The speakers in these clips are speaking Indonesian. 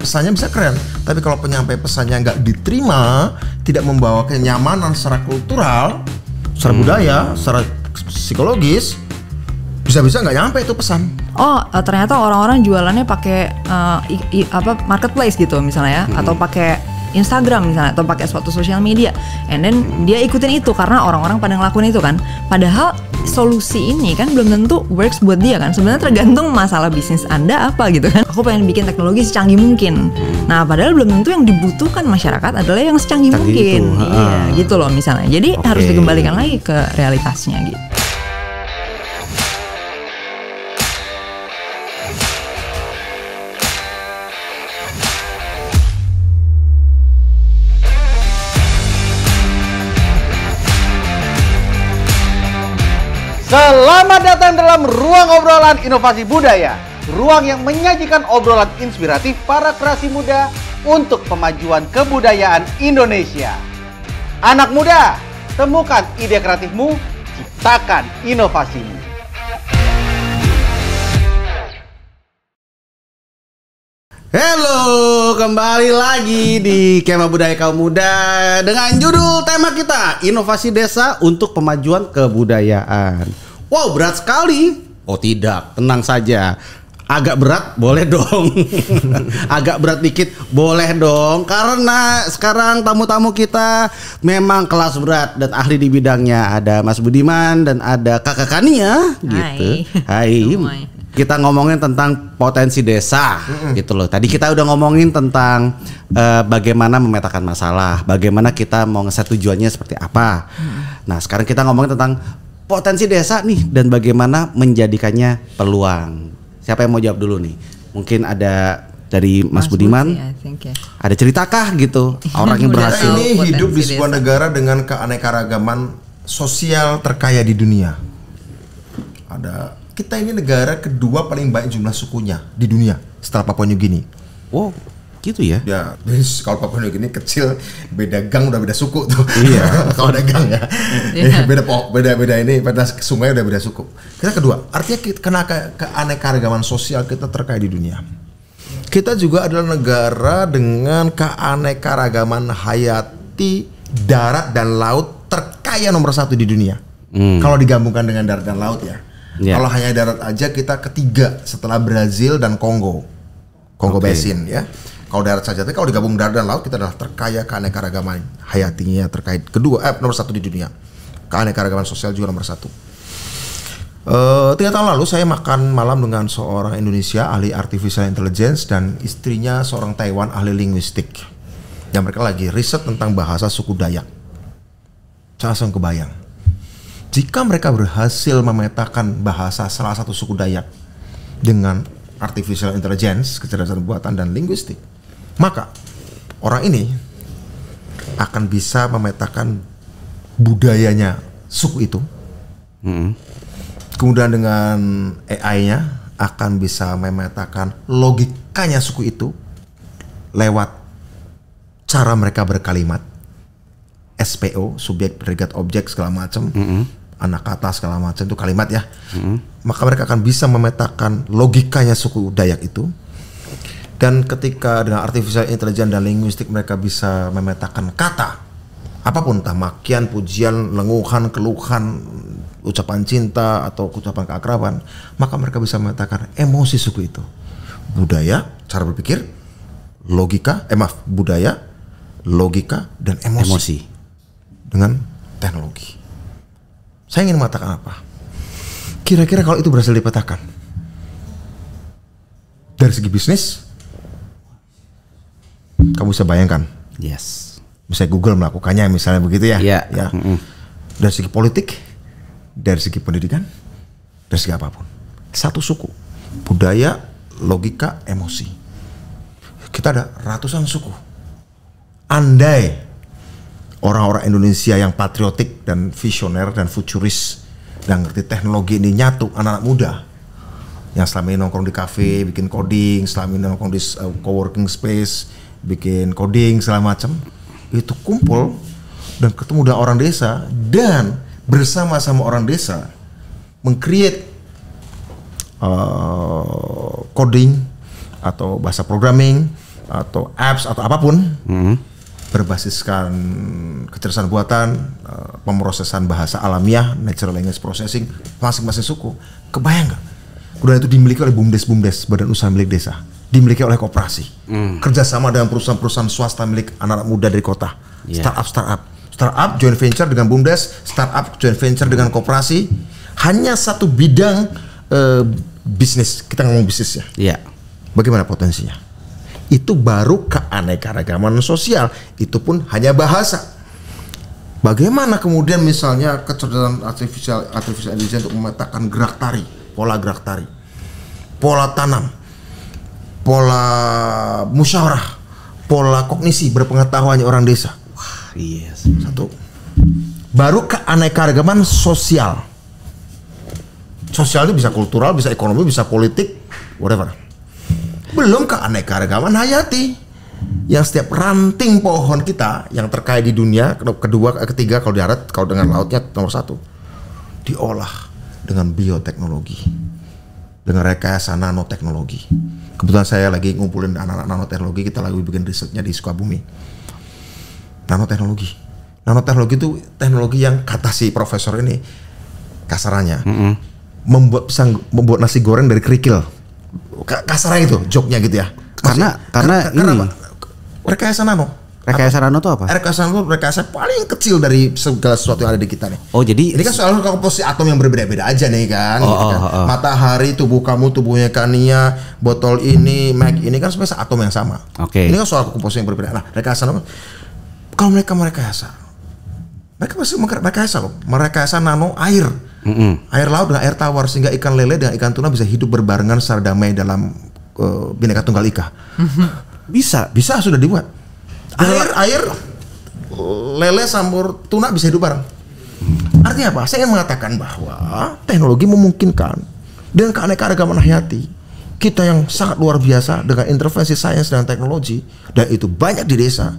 Pesannya bisa keren, tapi kalau penyampai pesannya nggak diterima, tidak membawa kenyamanan secara kultural, secara budaya, secara psikologis, bisa-bisa nggak nyampe itu pesan. Ternyata orang-orang jualannya pakai marketplace gitu misalnya ya, atau pakai Instagram misalnya, atau pakai suatu sosial media, and then dia ikutin itu karena orang-orang pada ngelakuin itu kan. Padahal solusi ini kan belum tentu works buat dia kan. Sebenarnya tergantung masalah bisnis Anda apa gitu kan. Aku pengen bikin teknologi secanggih mungkin. Nah, padahal belum tentu yang dibutuhkan masyarakat adalah yang secanggih mungkin. Iya, gitu loh misalnya. Jadi harus dikembalikan lagi ke realitasnya gitu. Selamat datang dalam Ruang Obrolan Inovasi Budaya. Ruang yang menyajikan obrolan inspiratif para kreasi muda untuk pemajuan kebudayaan Indonesia. Anak muda, temukan ide kreatifmu, ciptakan inovasimu. Halo, kembali lagi di Kemah Budaya Kaum Muda dengan judul tema kita, Inovasi Desa untuk Pemajuan Kebudayaan. Wow, berat sekali. Oh tidak, tenang saja. Agak berat boleh dong. Agak berat dikit boleh dong. Karena sekarang tamu-tamu kita memang kelas berat dan ahli di bidangnya. Ada Mas Budiman dan ada Kakak Kania gitu. Hai. Kita ngomongin tentang potensi desa gitu loh. Tadi kita udah ngomongin tentang bagaimana memetakan masalah, bagaimana kita mau ngeset tujuannya seperti apa. Nah, sekarang kita ngomongin tentang potensi desa nih dan bagaimana menjadikannya peluang. Siapa yang mau jawab dulu nih? Mungkin ada dari Mas Budiman. Ada ceritakah gitu orang yang berhasil ini hidup di sebuah negara dengan keanekaragaman sosial terkaya di dunia. Kita ini negara kedua paling banyak jumlah sukunya di dunia setelah Papua New Guinea. Wow, gitu ya? Ya, jadi kalau Papua New Guinea kecil, beda gang udah beda suku tuh. Iya. Kalau ada gang ya, beda ini, pada sungai udah beda suku. Kita kedua, artinya karena keanekaragaman sosial kita terkaya di dunia. Kita juga adalah negara dengan keanekaragaman hayati darat dan laut terkaya nomor 1 di dunia. Kalau digabungkan dengan darat dan laut ya. Kalau hanya darat aja kita ketiga setelah Brazil dan Kongo Basin ya. Kalau darat saja, tapi kalau digabung darat dan laut kita adalah terkaya keanekaragaman hayatinya terkait nomor 1 di dunia. Keanekaragaman sosial juga nomor 1. 3 tahun lalu saya makan malam dengan seorang Indonesia ahli artificial intelligence dan istrinya seorang Taiwan ahli linguistik. Yang mereka lagi riset tentang bahasa suku Dayak. Saya langsung kebayang. Jika mereka berhasil memetakan bahasa salah satu suku Dayak dengan artificial intelligence, kecerdasan buatan dan linguistik, maka orang ini akan bisa memetakan budayanya suku itu. Kemudian dengan AI-nya akan bisa memetakan logikanya suku itu lewat cara mereka berkalimat, SPO, subjek, predikat, objek segala macam. Anak kata segala macam itu kalimat ya. Maka mereka akan bisa memetakan logikanya suku Dayak itu. Dan ketika dengan artificial intelligence dan linguistik mereka bisa memetakan kata apapun, entah makian, pujian, lenguhan, keluhan, ucapan cinta atau ucapan keakraban, maka mereka bisa memetakan emosi suku itu. Budaya, cara berpikir, budaya, logika dan emosi. Dengan teknologi. Saya ingin mengatakan apa? Kira-kira kalau itu berhasil dipetakan dari segi bisnis, kamu bisa bayangkan. Yes. Misalnya Google melakukannya, misalnya begitu ya. Yeah. Ya. Dari segi politik, dari segi pendidikan, dari segi apapun. Satu suku, budaya, logika, emosi. Kita ada ratusan suku. Andai orang-orang Indonesia yang patriotik dan visioner dan futuris dan ngerti teknologi ini nyatu, anak-anak muda yang selama ini nongkrong di kafe, bikin coding, selama ini nongkrong di coworking space, bikin coding segala macam, itu kumpul dan ketemu dengan orang desa dan bersama-sama orang desa meng-create coding atau bahasa programming atau apps atau apapun berbasiskan kecerdasan buatan, pemrosesan bahasa alamiah, natural language processing, masing-masing suku. Kebayang nggak? Kemudian itu dimiliki oleh BUMDes, badan usaha milik desa, dimiliki oleh koperasi, kerjasama dengan perusahaan-perusahaan swasta milik anak-anak muda dari kota, startup joint venture dengan BUMDes, startup joint venture dengan koperasi, hanya satu bidang bisnis. Kita ngomong bisnis ya. Iya. Bagaimana potensinya? Itu baru keanekaragaman sosial. Itu pun hanya bahasa. Bagaimana kemudian misalnya kecerdasan artificial intelligence untuk memetakan gerak tari, pola gerak tari, pola tanam, pola musyawarah, pola kognisi berpengetahuannya orang desa. Wah, yes. Satu. Baru keanekaragaman sosial. Sosial itu bisa kultural, bisa ekonomi, bisa politik, whatever. Belum keanekaragaman hayati. Yang setiap ranting pohon kita yang terkait di dunia, kedua, ketiga kalau darat, kalau dengan lautnya nomor 1, diolah dengan bioteknologi, dengan rekayasa nanoteknologi. Kebetulan saya lagi ngumpulin anak-anak nanoteknologi, kita lagi bikin risetnya di Sukabumi. Nanoteknologi itu teknologi yang kata si profesor ini kasarannya bisa membuat nasi goreng dari kerikil. Kasarnya itu, joknya gitu ya. Karena ini rekayasa nano. Rekayasa nano itu apa? Rekayasa nano itu rekayasa paling kecil dari segala sesuatu yang ada di kita nih. Oh, jadi ini kan soal komposisi atom yang berbeda-beda aja nih kan. Matahari, tubuh kamu, tubuhnya Kania, botol ini, Mac ini kan sebenarnya atom yang sama. Oke. Ini kan soal komposisi yang berbeda. Nah, rekayasa nano, kalau mereka merekayasa, mereka masih merekayasa loh. Merekayasa nano air. Air laut dengan air tawar sehingga ikan lele dan ikan tuna bisa hidup berbarengan secara damai dalam Bhinneka Tunggal Ika. Bisa sudah dibuat. Air lele campur tuna bisa hidup bareng. Artinya apa? Saya ingin mengatakan bahwa teknologi memungkinkan dengan keanekaragaman hayati kita yang sangat luar biasa dengan intervensi sains dan teknologi, dan itu banyak di desa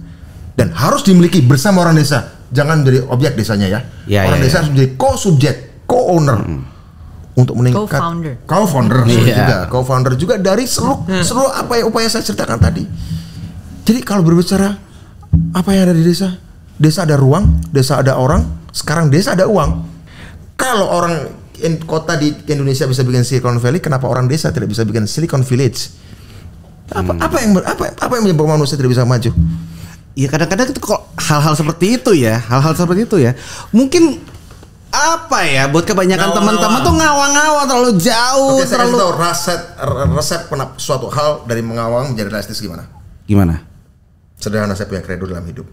dan harus dimiliki bersama orang desa. Jangan menjadi objek desanya ya. Orang desa harus menjadi co-subjek, co-owner. Untuk meningkat co-founder juga dari seluruh apa yang upaya saya ceritakan tadi. Jadi kalau berbicara apa yang ada di desa ada ruang, desa ada orang, sekarang desa ada uang. Kalau orang kota di Indonesia bisa bikin Silicon Valley, kenapa orang desa tidak bisa bikin Silicon Village? Apa yang menyebabkan manusia tidak bisa maju? Ya kadang-kadang itu kok hal-hal seperti itu ya. Mungkin apa ya buat kebanyakan teman-teman tuh ngawang-ngawang terlalu jauh. Oke, saya tahu resep suatu hal dari mengawang menjadi realistis gimana? Sederhana, saya punya kredo dalam hidup.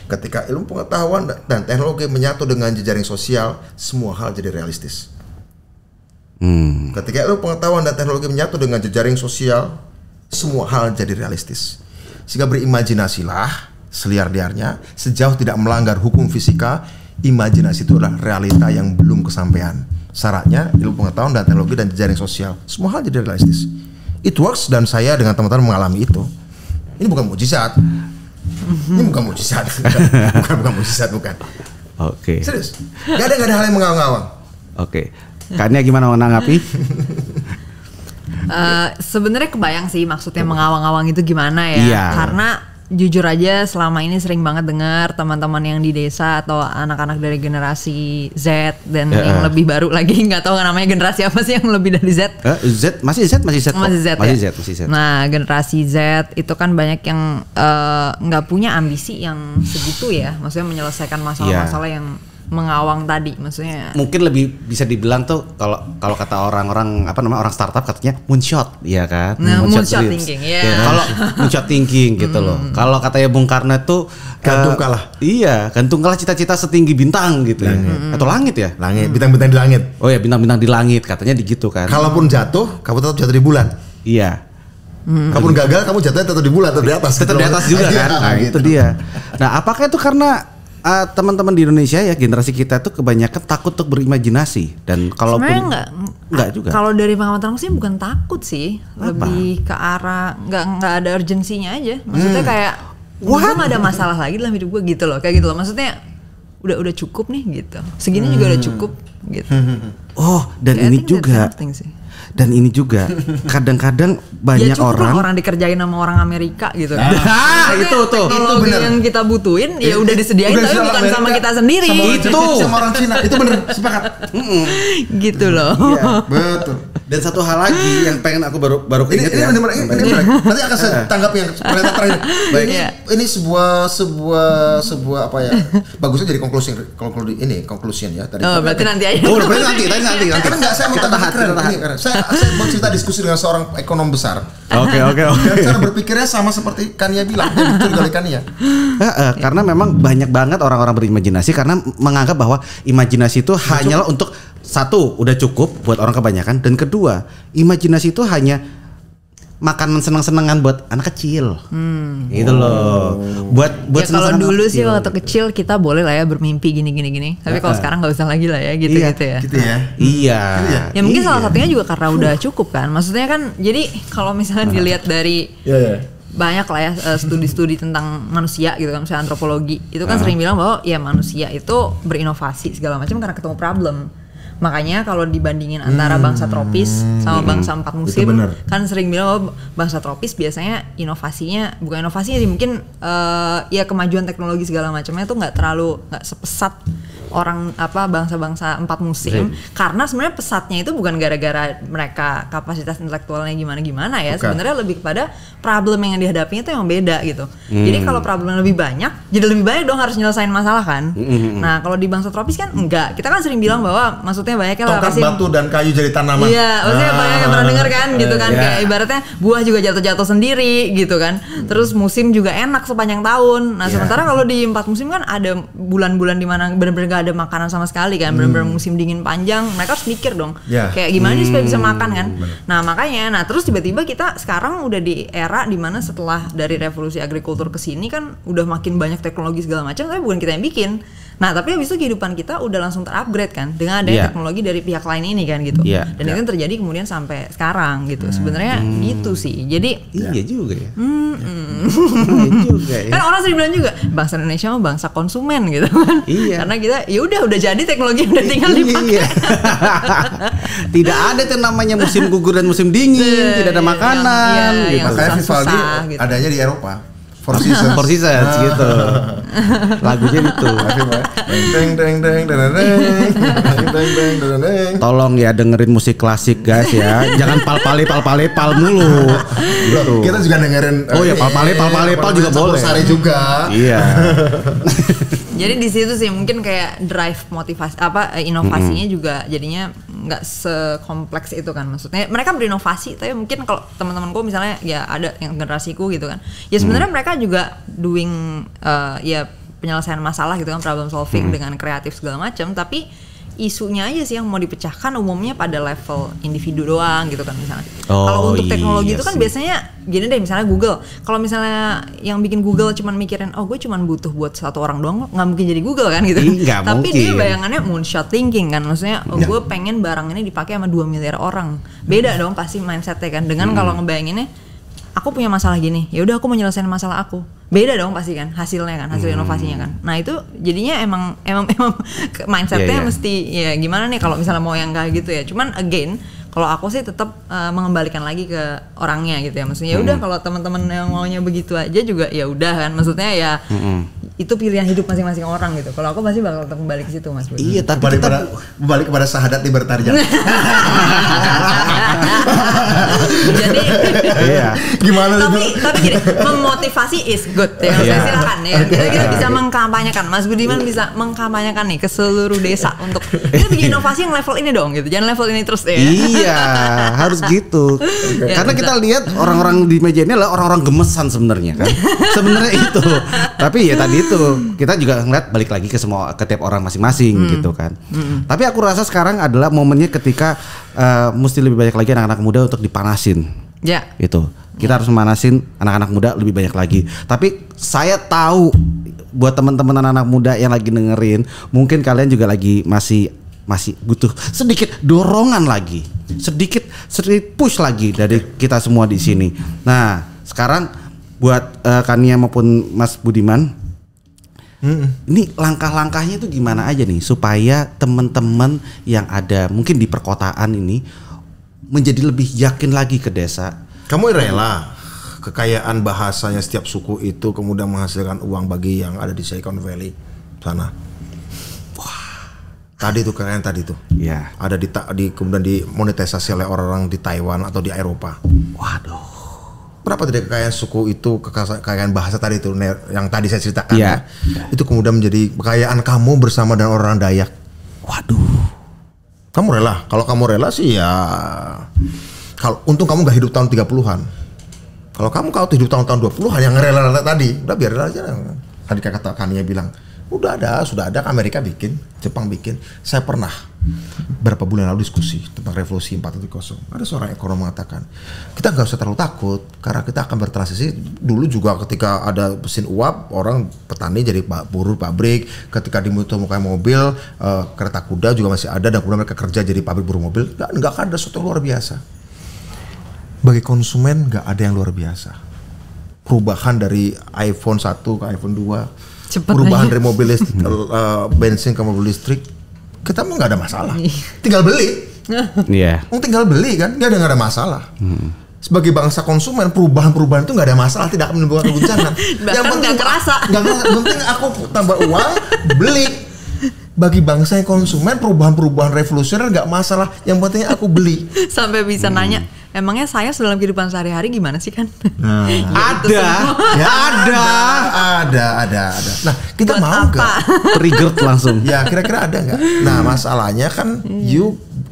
Ketika ilmu pengetahuan dan teknologi menyatu dengan jejaring sosial, semua hal jadi realistis. Ketika ilmu pengetahuan dan teknologi menyatu dengan jejaring sosial, semua hal jadi realistis. Sehingga berimajinasilah seliar-liarnya, sejauh tidak melanggar hukum fisika. Imajinasi itu adalah realita yang belum kesampaian. Syaratnya ilmu pengetahuan dan teknologi dan jejaring sosial, semua hal jadi realistis. It works, dan saya dengan teman-teman mengalami itu. Ini bukan mukjizat. Bukan mukjizat. Oke. Serius. Gak ada hal yang mengawang-awang. Oke. Kayaknya gimana menanggapi? Sebenarnya kebayang sih maksudnya mengawang-awang itu gimana ya. Iya. Karena jujur aja selama ini sering banget dengar teman-teman yang di desa atau anak-anak dari generasi Z dan yang lebih baru lagi, nggak tahu namanya generasi apa sih yang lebih dari Z. Masih Z. Nah, generasi Z itu kan banyak yang nggak punya ambisi yang segitu ya, maksudnya menyelesaikan masalah-masalah yang mengawang tadi, maksudnya mungkin lebih bisa dibilang tuh kalau kata orang-orang orang startup katanya moonshot, ya kan? Nah, moonshot thinking, Kalau moonshot thinking gitu loh. Kalau katanya Bung Karno tuh gantung kalah. Iya, gantung kalah cita-cita setinggi bintang gitu ya. Atau langit ya? Langit, bintang-bintang di langit. Oh ya, bintang-bintang di langit katanya gitu kan. Kalaupun jatuh, kamu tetap jatuh di bulan. Iya. Kamu gagal, kamu jatuhnya tetap di bulan atau di atas. Tetap di atas juga kan? Nah, itu dia. Nah, apakah itu karena teman-teman di Indonesia ya, generasi kita tuh kebanyakan takut untuk berimajinasi, dan kalaupun enggak juga. Kalau dari pengamatan aku sih bukan takut sih, lebih ke arah nggak ada urgensinya aja. Maksudnya kayak gue nggak ada masalah lagi dalam hidup gue gitu loh, kayak gitu loh. Maksudnya udah cukup nih gitu. Segini juga udah cukup gitu. Oh, dan ini juga Dan ini juga kadang-kadang banyak ya cukup orang dikerjain sama orang Amerika gitu. Itu tuh. Teknologi yang kita butuhin ya udah disediain tapi bukan Amerika, sama kita sendiri. Sama orang Cina. Itu bener, sepakat. Gitu loh. Iya, betul. Dan satu hal lagi yang pengen aku baru ingat ya. Ini menarik. Nanti akan saya tanggapi yang pernyataan terakhir. Baik. Ini sebuah apa ya? Bagusnya jadi conclusion ya tadi. Oh, berarti nanti aja. Oh, berarti nanti. Karena enggak, saya mau tahan. Saya mau cerita diskusi dengan seorang ekonom besar. Oke. Dan cara berpikirnya sama seperti Kania bilang, betul dari Kania. Karena memang banyak banget orang-orang berimajinasi karena menganggap bahwa imajinasi itu hanyalah untuk satu udah cukup buat orang kebanyakan, dan kedua imajinasi itu hanya makanan senang-senangan buat anak kecil. Gitu loh. Buat ya kalau dulu sih kecil. waktu kecil kita boleh lah ya bermimpi gini. Tapi kalau sekarang nggak usah lagi lah ya gitu ya. Gitu ya. Iya. Ya mungkin salah satunya juga karena udah cukup kan. Maksudnya kan jadi kalau misalnya dilihat dari banyak lah ya studi-studi tentang manusia gitu kan, misalnya antropologi itu kan sering bilang bahwa ya manusia itu berinovasi segala macam karena ketemu problem. Makanya kalau dibandingin antara bangsa tropis sama bangsa 4 musim kan sering bilang bahwa bangsa tropis biasanya inovasinya bukan inovasinya sih, mungkin ya kemajuan teknologi segala macamnya tuh nggak sepesat orang bangsa-bangsa 4 musim. Karena sebenarnya pesatnya itu bukan gara-gara mereka kapasitas intelektualnya gimana ya, sebenarnya lebih kepada problem yang dihadapinya itu yang beda gitu. Jadi kalau problem lebih banyak, jadi lebih banyak dong harus nyelesain masalah kan. Nah kalau di bangsa tropis kan enggak, kita kan sering bilang bahwa maksudnya banyaknya lah tongkat batu dan kayu jadi tanaman. Iya, maksudnya banyak yang pernah dengar kan gitu kan, kayak ibaratnya buah juga jatuh-jatuh sendiri gitu kan. Terus musim juga enak sepanjang tahun. Nah sementara kalau di 4 musim kan ada bulan-bulan di mana benar-benar gak ada makanan sama sekali kan, benar-benar musim dingin panjang, mereka harus mikir dong kayak gimana nih supaya bisa makan kan. Nah makanya, terus tiba-tiba kita sekarang udah di era dimana setelah dari revolusi agrikultur ke sini kan udah makin banyak teknologi segala macam, tapi bukan kita yang bikin. Nah tapi habis itu kehidupan kita udah langsung terupgrade kan dengan adanya teknologi dari pihak lain ini kan gitu. Dan itu yang terjadi kemudian sampai sekarang gitu. Sebenarnya gitu sih. Jadi iya juga ya. Kan orang sering bilang juga bangsa Indonesia mah bangsa konsumen gitu kan. Karena kita ya udah jadi teknologi udah tinggal dipakai. Tidak ada tuh namanya musim gugur dan musim dingin, tidak ada makanan. Makanya Vivaldi adanya di Eropa. Four Seasons gitu. Lagunya itu. Tolong ya dengerin musik klasik guys ya. Jangan pal mulu. Gitu. Kita juga dengerin. Oh ya pal juga boleh. Sari juga. Iya. Jadi di situ sih mungkin kayak drive motivasi inovasinya juga jadinya nggak sekompleks itu kan. Maksudnya mereka berinovasi, tapi mungkin kalau teman-temanku misalnya ya ada yang generasiku gitu kan, ya sebenarnya mereka juga doing ya penyelesaian masalah gitu kan, problem solving dengan kreatif segala macam, tapi isunya aja sih yang mau dipecahkan umumnya pada level individu doang gitu kan misalnya. Kalau untuk teknologi itu kan biasanya gini deh, misalnya Google. Kalau misalnya yang bikin Google cuman mikirin gue cuman butuh buat satu orang doang, nggak mungkin jadi Google kan gitu. Tapi dia bayangannya moonshot thinking kan, maksudnya gue pengen barang ini dipakai sama 2 miliar orang. Beda dong pasti mindsetnya kan. Dengan kalau ngebayanginnya aku punya masalah gini, ya udah aku mau nyelesain masalah aku. Beda dong pasti kan hasilnya kan, hasil inovasinya kan. Nah itu jadinya emang mindsetnya mesti ya gimana nih kalau misalnya mau yang kayak gitu ya. Cuman again kalau aku sih tetap mengembalikan lagi ke orangnya gitu ya. Maksudnya ya udah kalau teman-teman yang maunya begitu aja juga ya udah kan. Maksudnya ya itu pilihan hidup masing-masing orang gitu. Kalau aku pasti bakal tetap kembali ke situ Mas Budi. Iya, tapi balik kepada sahadat libertarian. Jadi gimana tapi gini, memotivasi is good ya. Silakan ya. Kita bisa mengkampanyekan. Mas Budiman bisa mengkampanyekan nih ke seluruh desa untuk kita bikin inovasi yang level ini dong gitu. Jangan level ini terus ya. Iya, harus gitu. Karena kita lihat orang-orang di meja ini adalah orang-orang gemesan sebenarnya kan. Sebenarnya itu. Tapi ya tadi itu kita juga ngeliat balik lagi ke tiap orang masing-masing gitu kan. Tapi aku rasa sekarang adalah momennya ketika mesti lebih banyak lagi anak-anak muda untuk dipanasin. Gitu. Kita harus memanasin anak-anak muda lebih banyak lagi. Tapi saya tahu buat teman-teman anak-anak muda yang lagi dengerin, mungkin kalian juga lagi masih butuh sedikit dorongan lagi, sedikit push lagi dari kita semua di sini. Nah, sekarang buat Kania maupun Mas Budiman, ini langkah-langkahnya itu gimana aja nih supaya teman-teman yang ada mungkin di perkotaan ini menjadi lebih yakin lagi ke desa. Kamu rela kekayaan bahasanya setiap suku itu kemudian menghasilkan uang bagi yang ada di Silicon Valley sana. Tadi tuh kekayaan tadi tuh. Ya. Ada kemudian dimonetisasi oleh orang-orang di Taiwan atau di Eropa. Waduh. Berapa tadi kekayaan suku itu, kekayaan bahasa tadi itu yang tadi saya ceritakan ya. Itu kemudian menjadi kekayaan kamu bersama dengan orang Dayak. Waduh. Kamu rela? Kalau kamu rela sih ya. Kalau untung kamu gak hidup tahun 30-an. Kalau kamu hidup tahun 20-an yang rela-rela tadi, udah biar rela aja. Tadi kata Kania bilang, sudah ada Amerika bikin, Jepang bikin. Saya pernah berapa bulan lalu diskusi tentang revolusi 4.0. Ada seorang ekonom mengatakan, kita nggak usah terlalu takut karena kita akan bertransisi. Dulu juga ketika ada mesin uap, orang petani jadi buruh pabrik. Ketika ditemukan mobil, kereta kuda juga masih ada dan kemudian mereka kerja jadi pabrik buruh mobil. Nggak akan ada sesuatu luar biasa. Bagi konsumen nggak ada yang luar biasa. Perubahan dari iPhone 1 ke iPhone 2. Cepet perubahan aja. dari mobil listrik, bensin ke mobil listrik, kita mah nggak ada masalah, tinggal beli, tinggal beli kan, nggak ada masalah. Sebagai bangsa konsumen, perubahan itu nggak ada masalah, tidak akan menimbulkan guncangan. Yang penting nggak kerasa, penting aku tambah uang, beli. Bagi bangsa yang konsumen, perubahan revolusioner nggak masalah, yang penting aku beli. Sampai bisa nanya, emangnya saya dalam kehidupan sehari-hari gimana sih kan? Nah, ada. Nah, kita buat mau nggak? Triggered langsung. Ya, kira-kira ada nggak? Nah, masalahnya kan,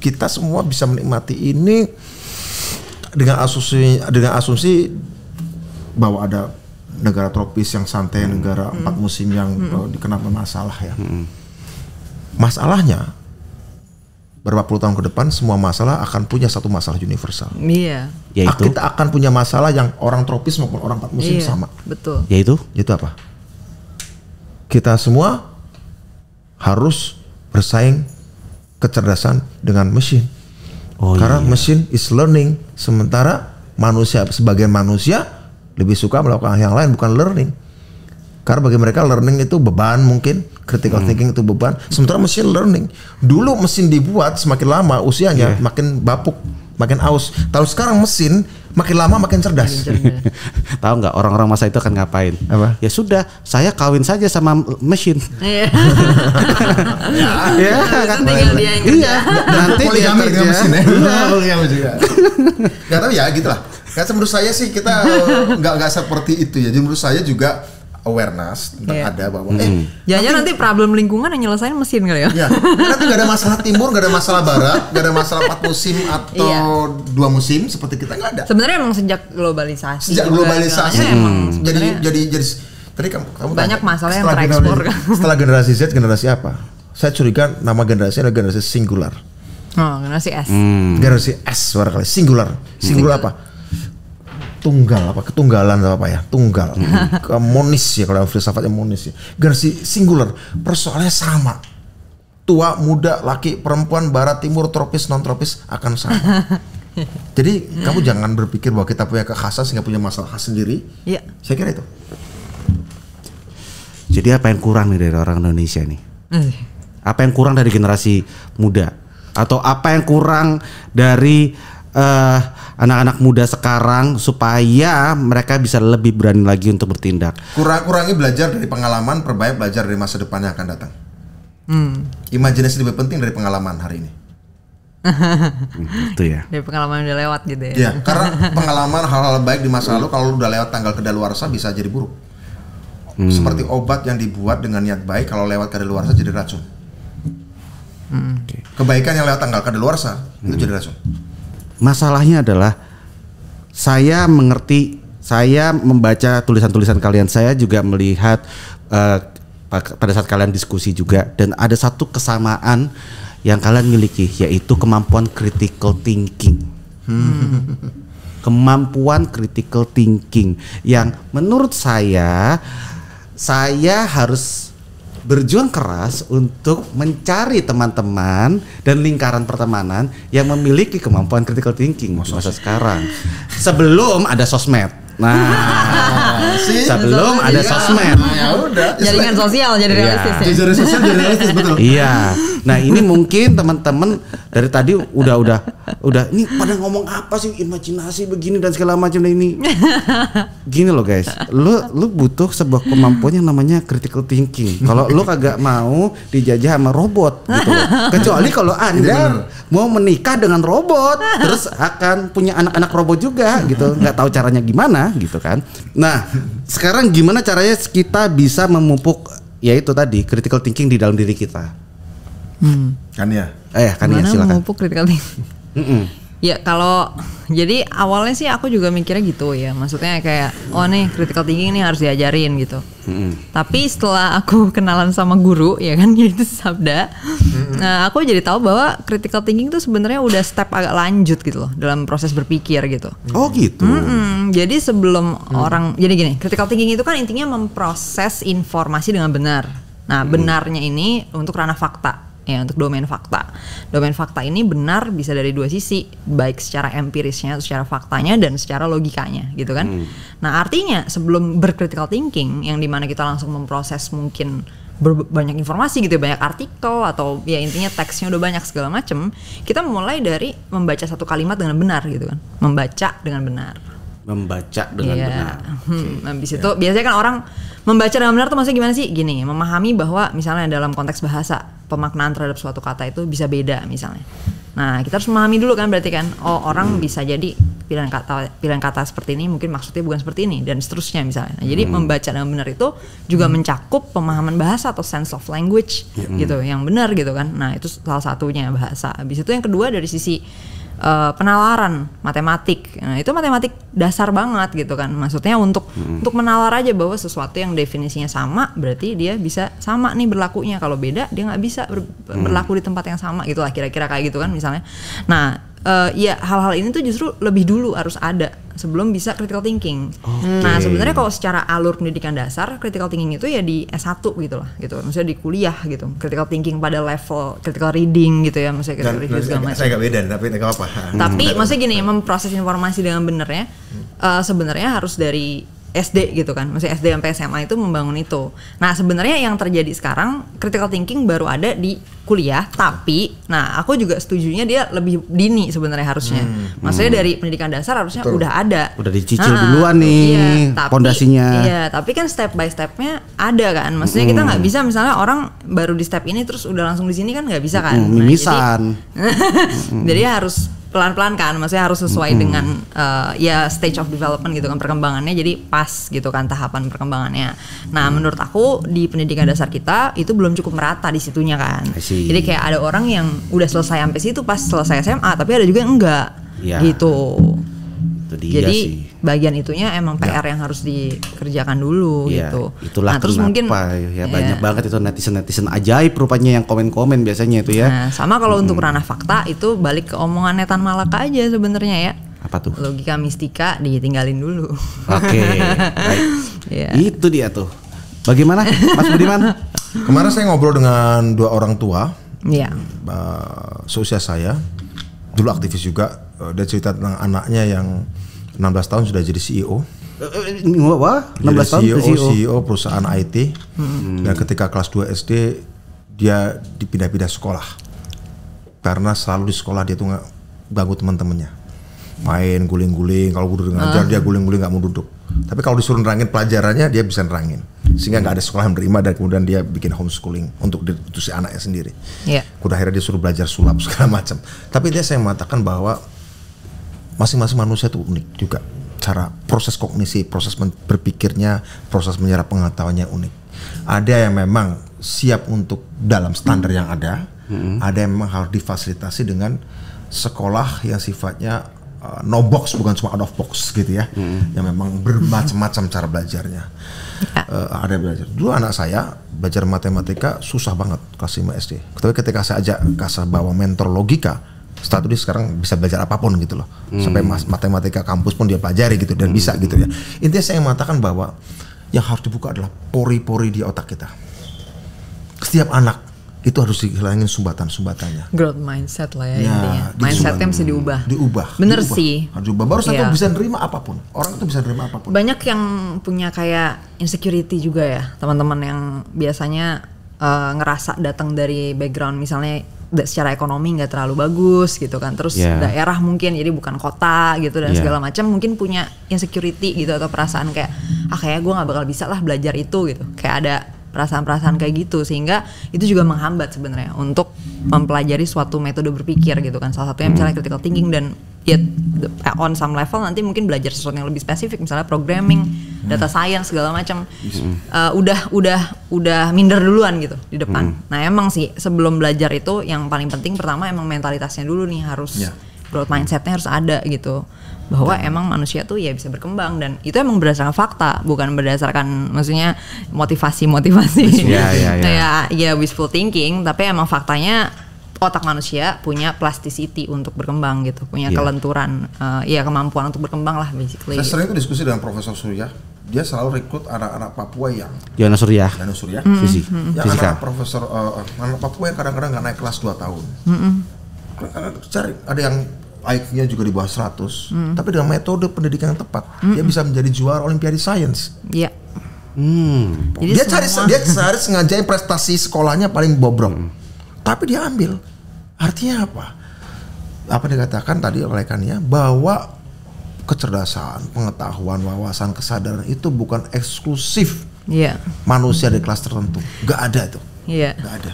kita semua bisa menikmati ini dengan asumsi bahwa ada negara tropis yang santai, negara 4 musim yang dikenal masalah ya. Masalahnya berapa puluh tahun ke depan semua masalah akan punya satu masalah universal. Iya. Yaitu? Kita akan punya masalah yang orang tropis maupun orang 4 musim sama. Betul. Yaitu apa? Kita semua harus bersaing kecerdasan dengan mesin. Karena mesin is learning, sementara sebagian manusia lebih suka melakukan yang lain bukan learning. Karena bagi mereka learning itu beban, mungkin critical thinking itu beban. Sementara mesin learning, dulu mesin dibuat semakin lama usianya makin bapuk, makin aus. Tahu sekarang mesin makin lama makin cerdas. Tahu nggak orang-orang masa itu akan ngapain? Apa? Ya sudah, saya kawin saja sama mesin. Iya. Ya, kan tinggal dia yang kerja. Nanti dia kerja. Mesin ya. Poligami juga. Gak tahu ya, gitulah. Karena menurut saya sih kita nggak seperti itu ya. Jadi menurut saya juga awareness tentang ada bahwa jangan nanti problem lingkungan yang nyelesain mesin kali ya. Ya, nanti gak ada masalah timur, gak ada masalah barat, gak ada masalah 4 musim atau 2 musim seperti kita, nggak ada. Sebenarnya emang sejak globalisasi. Emang jadi tadi kamu banyak tanya, masalah yang terekspor kan. Setelah generasi Z, generasi apa? Saya curiga nama generasinya adalah generasi singular. Generasi S. Generasi S barangkali singular. Singular apa? Tunggal apa, ketunggalan atau apa ya, tunggal, monis ya kalau filsafatnya monis ya. Generasi singular, persoalannya sama, tua, muda, laki, perempuan, barat, timur, tropis, non tropis akan sama. Jadi kamu jangan berpikir bahwa kita punya kekhasan sehingga punya masalah khas sendiri. Iya. Saya kira itu. Jadi apa yang kurang nih dari orang Indonesia nih? Apa yang kurang dari generasi muda? Atau apa yang kurang dari anak-anak muda sekarang supaya mereka bisa lebih berani lagi untuk bertindak? Kurangi belajar dari pengalaman, perbanyak belajar dari masa depan yang akan datang. Imajinasi lebih penting dari pengalaman hari ini. Itu ya. Dari pengalaman udah lewat gitu ya. Ya, karena pengalaman hal-hal baik di masa lalu kalau udah lewat tanggal kedaluarsa bisa jadi buruk. Seperti obat yang dibuat dengan niat baik kalau lewat kedaluarsa jadi racun. Kebaikan yang lewat tanggal kedaluarsa itu jadi racun. Masalahnya adalah saya mengerti, saya membaca tulisan-tulisan kalian, saya juga melihat pada saat kalian diskusi juga, dan ada satu kesamaan yang kalian miliki, yaitu kemampuan critical thinking. Kemampuan critical thinking yang menurut saya harus berjuang keras untuk mencari teman-teman dan lingkaran pertemanan yang memiliki kemampuan critical thinking masa sekarang sebelum ada sosmed. Nah, sensasi. Sebelum ada sosmed. Ya udah. Jaringan sosial jadi realistis ya. Jaringan sosial jadi realistis betul. Iya. Nah, ini mungkin teman-teman dari tadi udah ini pada ngomong apa sih, imajinasi begini dan segala macam ini. Gini loh guys, lu butuh sebuah kemampuan yang namanya critical thinking. Kalau lu kagak mau dijajah sama robot gitu loh. Kecuali kalau Anda mau menikah dengan robot, terus akan punya anak-anak robot juga gitu. Nggak tahu caranya gimana gitu kan. Nah, sekarang gimana caranya kita bisa memupuk yaitu tadi critical thinking di dalam diri kita? Kan ya. Kan ya, Gimana silakan. memupuk critical thinking? Ya kalau jadi awalnya sih aku juga mikirnya gitu ya, maksudnya kayak nih critical thinking ini harus diajarin gitu. Tapi setelah aku kenalan sama guru ya kan, yaitu Sabda, nah aku jadi tahu bahwa critical thinking itu sebenarnya udah step agak lanjut gitu loh dalam proses berpikir gitu. Oh gitu. Jadi sebelum orang, jadi gini, critical thinking itu kan intinya memproses informasi dengan benar. Nah benarnya ini untuk ranah fakta. Ya, untuk domain fakta. Domain fakta ini benar bisa dari dua sisi, baik secara empirisnya atau secara faktanya dan secara logikanya, gitu kan. Nah, artinya sebelum bercritical thinking yang dimana kita langsung memproses mungkin banyak informasi gitu, banyak artikel atau ya intinya teksnya udah banyak segala macem, kita mulai dari membaca satu kalimat dengan benar gitu kan. Membaca dengan benar. Membaca dengan benar. Habis itu biasanya kan orang membaca dengan benar tuh maksudnya gimana sih? Gini, memahami bahwa misalnya dalam konteks bahasa pemaknaan terhadap suatu kata itu bisa beda misalnya. Nah, kita harus memahami dulu kan, berarti kan orang bisa jadi pilihan kata seperti ini mungkin maksudnya bukan seperti ini dan seterusnya misalnya. Nah, jadi membaca dengan benar itu juga mencakup pemahaman bahasa atau sense of language gitu yang benar gitu kan. Nah, itu salah satunya bahasa. Habis itu yang kedua dari sisi penalaran matematik. Nah, itu matematik dasar banget gitu kan. Maksudnya untuk menalar aja bahwa sesuatu yang definisinya sama berarti dia bisa sama nih berlakunya. Kalau beda dia nggak bisa berlaku di tempat yang sama gitu lah, kira-kira kayak gitu kan misalnya. Nah, ya hal-hal ini tuh justru lebih dulu harus ada sebelum bisa critical thinking. Nah, sebenarnya kalau secara alur pendidikan dasar critical thinking itu ya di S1 gitu lah gitu. Maksudnya di kuliah gitu. Critical thinking pada level critical reading gitu ya, maksudnya critical reading segala macam. Saya nggak beda tapi nggak apa-apa. Tapi maksudnya gini, memproses informasi dengan benernya sebenarnya harus dari SD gitu kan, maksudnya SD sampai SMA itu membangun itu. Nah sebenarnya yang terjadi sekarang critical thinking baru ada di kuliah, tapi nah aku juga setujunya dia lebih dini sebenarnya harusnya. Maksudnya dari pendidikan dasar harusnya udah ada. Udah dicicil duluan nih pondasinya. Iya, tapi kan step by stepnya ada kan. Maksudnya kita nggak bisa misalnya orang baru di step ini terus udah langsung di sini kan nggak bisa kan. Mimisan. Jadi harus pelan-pelan kan, maksudnya harus sesuai dengan ya stage of development gitu kan, perkembangannya jadi pas gitu kan tahapan perkembangannya. Nah menurut aku di pendidikan dasar kita itu belum cukup merata di situnya kan. Jadi kayak ada orang yang udah selesai sampai situ pas selesai SMA, tapi ada juga yang enggak gitu. Jadi sih. Bagian itunya emang PR yang harus dikerjakan dulu gitu. Itulah nah, terus mungkin banyak banget itu netizen ajaib rupanya yang komen-komen biasanya itu ya. Nah, sama kalau untuk ranah fakta itu balik ke omongan Netan Malaka aja sebenarnya ya. Apa tuh? Logika mistika ditinggalin dulu. Oke, baik. Itu dia tuh. Bagaimana Mas Budiman? Kemarin saya ngobrol dengan dua orang tua. Iya. Seusia saya, dulu aktivis juga. Dia cerita tentang anaknya yang 16 tahun sudah jadi CEO. Wah, 16 tahun CEO perusahaan IT. Dan ketika kelas 2 SD dia dipindah-pindah sekolah. Karena selalu di sekolah dia tuh ganggu teman-temannya. Main guling-guling, kalau guru ngajar dia guling-guling nggak mau duduk. Tapi kalau disuruh nerangin pelajarannya dia bisa nerangin. Sehingga nggak ada sekolah yang menerima dan kemudian dia bikin homeschooling untuk si anaknya sendiri. Udah akhirnya dia suruh belajar sulap segala macam. Tapi dia saya mengatakan bahwa masing-masing manusia itu unik juga, cara proses kognisi, proses berpikirnya, proses menyerap pengetahuannya unik. Ada yang memang siap untuk dalam standar yang ada yang memang harus difasilitasi dengan sekolah yang sifatnya no box, bukan cuma out of box gitu ya, yang memang bermacam-macam cara belajarnya. Ada belajar. Dulu anak saya belajar matematika susah banget kelas 5 SD. Tapi ketika saya ajak bawa mentor logika, setelah itu dia sekarang bisa belajar apapun gitu loh. Sampai matematika kampus pun dia pelajari gitu dan bisa gitu ya. Intinya saya mengatakan bahwa yang harus dibuka adalah pori-pori di otak kita. Setiap anak itu harus dihilangin sumbatan-sumbatannya. Growth mindset lah ya, Ya, intinya. Mindsetnya mesti diubah. Diubah. Bener sih. Harus diubah. Baru satu Iya. bisa nerima apapun. Orang itu bisa nerima apapun. Banyak yang punya kayak insecurity juga ya, teman-teman yang biasanya ngerasa datang dari background misalnya secara ekonomi nggak terlalu bagus gitu kan, terus daerah mungkin jadi bukan kota gitu dan segala macam, mungkin punya insecurity gitu atau perasaan kayak kayak gue nggak bakal bisa lah belajar itu gitu, kayak ada perasaan-perasaan kayak gitu, sehingga itu juga menghambat sebenarnya untuk mempelajari suatu metode berpikir gitu kan. Salah satunya misalnya critical thinking, dan ya on some level nanti mungkin belajar sesuatu yang lebih spesifik, misalnya programming, data science segala macam. Udah minder duluan gitu di depan. Nah emang sih sebelum belajar itu yang paling penting pertama emang mentalitasnya dulu nih, harus growth mindsetnya harus ada gitu, bahwa emang manusia tuh ya bisa berkembang, dan itu emang berdasarkan fakta, bukan berdasarkan maksudnya motivasi ya wishful thinking, tapi emang faktanya otak manusia punya plasticity untuk berkembang gitu, punya kelenturan, kemampuan untuk berkembang lah basically. Saya sering itu diskusi dengan Profesor Surya, dia selalu rekrut anak-anak Papua yang Yana Surya, yang anak Profesor anak Papua yang kadang-kadang nggak naik kelas 2 tahun. Cari ada yang IQ-nya juga di bawah 100, tapi dengan metode pendidikan yang tepat, dia bisa menjadi juara Olimpiade Science. Iya. Dia cari sengaja prestasi sekolahnya paling bobrok, tapi dia ambil. Artinya apa? Apa dikatakan tadi oleh rekannya, bahwa kecerdasan, pengetahuan, wawasan, kesadaran itu bukan eksklusif manusia di kelas tertentu. Gak ada itu. Gak ada.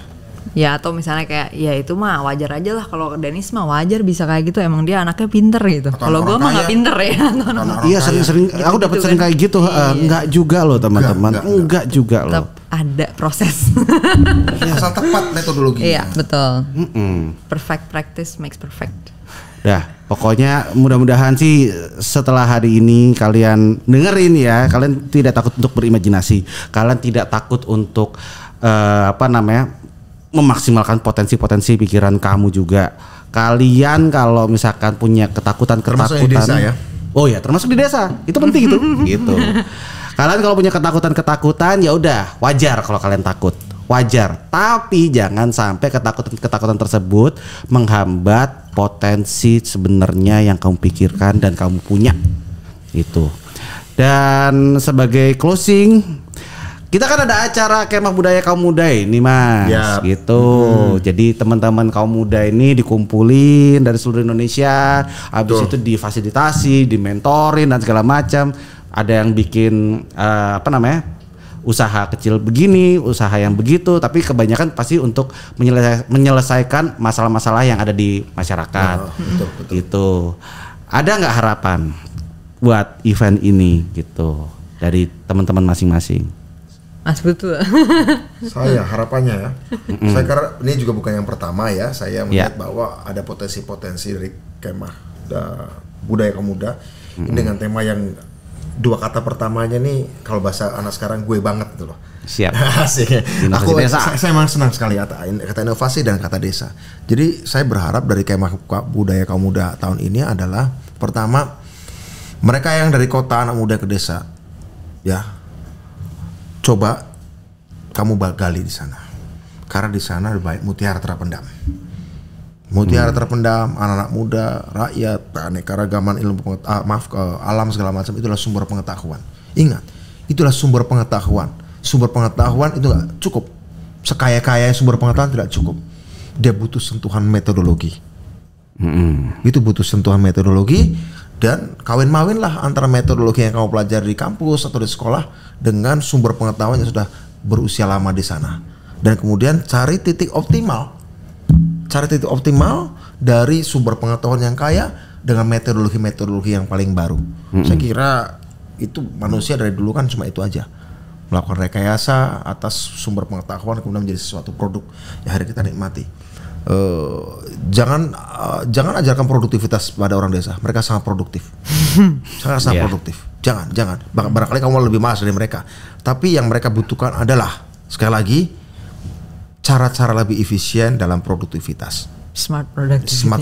Ya atau misalnya kayak ya itu mah wajar aja lah, kalau Dennis mah wajar bisa kayak gitu, emang dia anaknya pinter gitu. Kalau gue mah nggak pinter ya. Iya sering aku dapat gitu sering kayak gitu. Enggak juga loh teman-teman. Enggak juga loh. Tetap ada proses. Asal tepat metodologinya. Iya betul. Perfect practice makes perfect. Dah, pokoknya mudah-mudahan sih setelah hari ini kalian dengerin ya, kalian tidak takut untuk berimajinasi, kalian tidak takut untuk memaksimalkan potensi-potensi pikiran kamu juga. Kalian kalau misalkan punya ketakutan-ketakutan, termasuk di desa ya? Oh ya, termasuk di desa. Itu penting itu. Gitu. Kalian kalau punya ketakutan-ketakutan ya udah, wajar kalau kalian takut. Wajar. Tapi jangan sampai ketakutan tersebut menghambat potensi sebenarnya yang kamu pikirkan dan kamu punya. Itu. Dan sebagai closing, kita kan ada acara Kemah Budaya Kaum Muda ini Mas, gitu. Jadi teman-teman kaum muda ini dikumpulin dari seluruh Indonesia, habis itu difasilitasi, dimentorin dan segala macam. Ada yang bikin usaha kecil begini, usaha yang begitu, tapi kebanyakan pasti untuk menyelesaikan masalah-masalah yang ada di masyarakat. Betul. Gitu. Ada nggak harapan buat event ini gitu dari teman-teman masing-masing? Mas betul. Saya harapannya ya. Saya kira ini juga bukan yang pertama ya. Saya melihat bahwa ada potensi-potensi dari Kemah Budaya Kaum Muda ini dengan tema yang dua kata pertamanya nih, kalau bahasa anak sekarang gue banget gitu loh. Siap. Asik. Saya memang senang sekali kata inovasi dan kata desa. Jadi saya berharap dari Kemah Budaya Kaum Muda tahun ini adalah pertama, mereka yang dari kota anak muda ke desa, ya, coba kamu gali di sana, karena di sana lebih baik mutiara terpendam. Mutiara terpendam, anak-anak muda, rakyat, keanekaragaman ilmu alam segala macam, itulah sumber pengetahuan. Ingat, itulah sumber pengetahuan. Sumber pengetahuan itu nggak cukup. Sekaya-kaya sumber pengetahuan tidak cukup. Dia butuh sentuhan metodologi. Itu butuh sentuhan metodologi, dan kawin-mawin lah antara metodologi yang kamu pelajari di kampus atau di sekolah dengan sumber pengetahuan yang sudah berusia lama di sana. Dan kemudian cari titik optimal. Cari titik optimal dari sumber pengetahuan yang kaya dengan metodologi-metodologi yang paling baru. Saya kira itu manusia dari dulu kan cuma itu aja. Melakukan rekayasa atas sumber pengetahuan kemudian menjadi sesuatu produk yang hari kita nikmati. Jangan ajarkan produktivitas pada orang desa. Mereka sangat produktif. sangat produktif. Jangan. Barangkali kamu lebih malas dari mereka. Tapi yang mereka butuhkan adalah, sekali lagi, cara-cara lebih efisien dalam produktivitas. Smart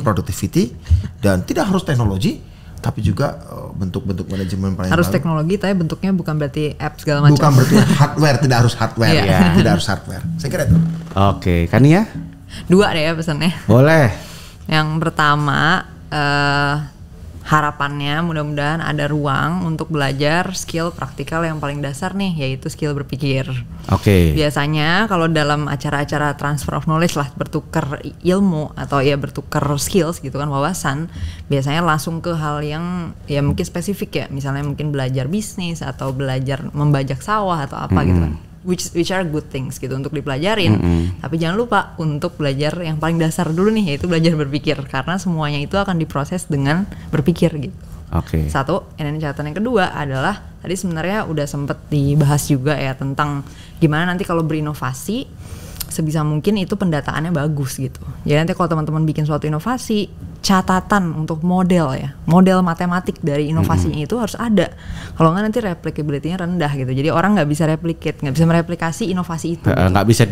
productivity. Dan tidak harus teknologi, tapi juga bentuk-bentuk manajemen paling Harus baru. teknologi, tapi bentuknya bukan berarti app segala macam. Bukan berarti hardware, tidak harus hardware Iya. ya, tidak harus hardware. Saya kira itu. Oke, kan ya? 2 deh ya pesannya. Boleh. Yang pertama, harapannya mudah-mudahan ada ruang untuk belajar skill praktikal yang paling dasar nih, yaitu skill berpikir. Oke. Biasanya kalau dalam acara-acara transfer of knowledge lah, bertukar ilmu atau ya bertukar skills gitu kan, wawasan, biasanya langsung ke hal yang ya mungkin spesifik ya, misalnya mungkin belajar bisnis atau belajar membajak sawah atau apa gitu kan. Which are good things gitu untuk dipelajarin, tapi jangan lupa untuk belajar yang paling dasar dulu nih, yaitu belajar berpikir, karena semuanya itu akan diproses dengan berpikir gitu. Oke. Satu, dan catatan yang kedua adalah tadi sebenarnya udah sempet dibahas juga ya tentang gimana nanti kalau berinovasi sebisa mungkin itu pendataannya bagus gitu. Jadi nanti kalau teman-teman bikin suatu inovasi, catatan untuk model ya, model matematik dari inovasinya itu harus ada. Kalau nggak nanti replicability-nya rendah gitu. Jadi orang nggak bisa replicate, nggak bisa mereplikasi inovasi itu. Nggak bisa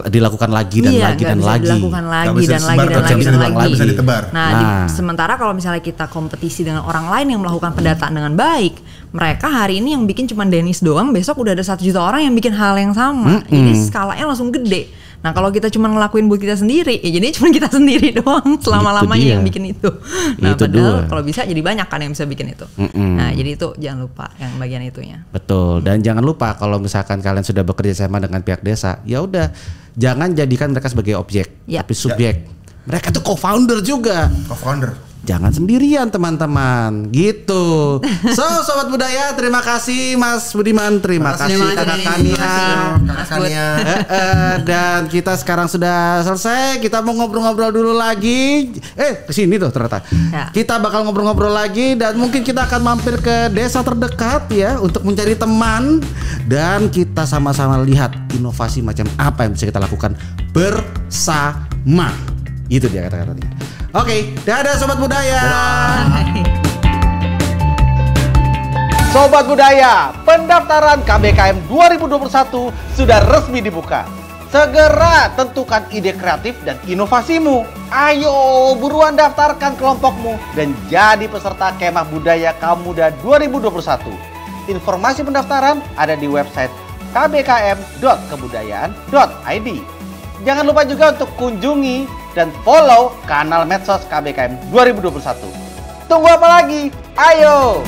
dilakukan lagi dan iya, lagi nggak dan bisa lagi. dilakukan lagi Nggak bisa dan disebar, lagi dan nggak lagi bisa dan diulang, lagi. bisa ditebar. Nah, sementara kalau misalnya kita kompetisi dengan orang lain yang melakukan pendataan dengan baik, mereka hari ini yang bikin cuma Dennis doang, besok udah ada 1 juta orang yang bikin hal yang sama. Jadi skalanya langsung gede. Nah kalau kita cuma ngelakuin buat kita sendiri, ya jadi cuma kita sendiri doang selama-lamanya yang bikin itu. Nah Itu padahal dua. kalau bisa jadi banyak kan yang bisa bikin itu. Nah jadi itu jangan lupa yang bagian itunya. Betul. Dan jangan lupa kalau misalkan kalian sudah bekerja sama dengan pihak desa, ya udah jangan jadikan mereka sebagai objek, Ya. tapi subjek. Mereka tuh co-founder juga. Co-founder. Jangan sendirian teman-teman, gitu. So Sobat Budaya, terima kasih Mas Budiman, terima kasih Kakak Kania. Kakak Kania. Dan kita sekarang sudah selesai. Kita mau ngobrol-ngobrol dulu lagi. Kesini tuh ternyata. Ya. Kita bakal ngobrol-ngobrol lagi dan mungkin kita akan mampir ke desa terdekat ya untuk mencari teman dan kita sama-sama lihat inovasi macam apa yang bisa kita lakukan bersama. Itu dia kata-katanya. Oke, dadah Sobat Budaya. Sobat Budaya, pendaftaran KBKM 2021 sudah resmi dibuka. Segera tentukan ide kreatif dan inovasimu. Ayo buruan daftarkan kelompokmu dan jadi peserta Kemah Budaya Kaum Muda 2021. Informasi pendaftaran ada di website kbkm.kebudayaan.id. Jangan lupa juga untuk kunjungi dan follow kanal medsos KBKM 2021. Tunggu apa lagi? Ayo!